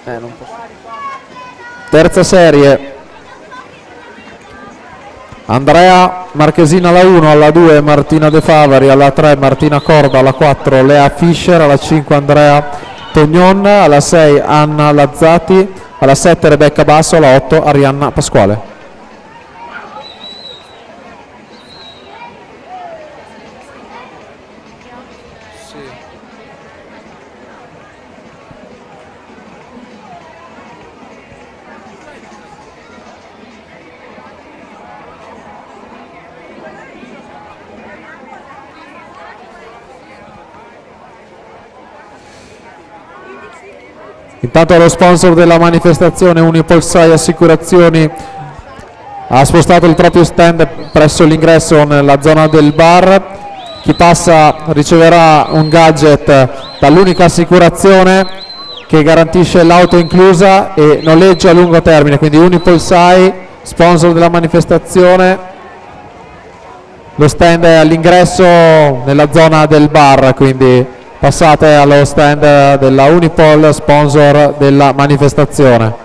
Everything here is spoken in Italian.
Non posso. Terza serie. Andrea Marchesina alla 1, alla 2 Martina De Favari, alla 3 Martina Corda, alla 4 Lea Fischer, alla 5 Andrea Tognon, alla 6 Anna Lazzati, alla 7 Rebecca Basso, alla 8 Arianna Pasquale. Intanto lo sponsor della manifestazione, Unipolsai Assicurazioni, ha spostato il proprio stand presso l'ingresso nella zona del bar. Chi passa riceverà un gadget dall'Unica Assicurazione che garantisce l'auto inclusa e noleggio a lungo termine, quindi Unipolsai, sponsor della manifestazione. Lo stand è all'ingresso nella zona del bar, quindi passate allo stand della Unipol, sponsor della manifestazione.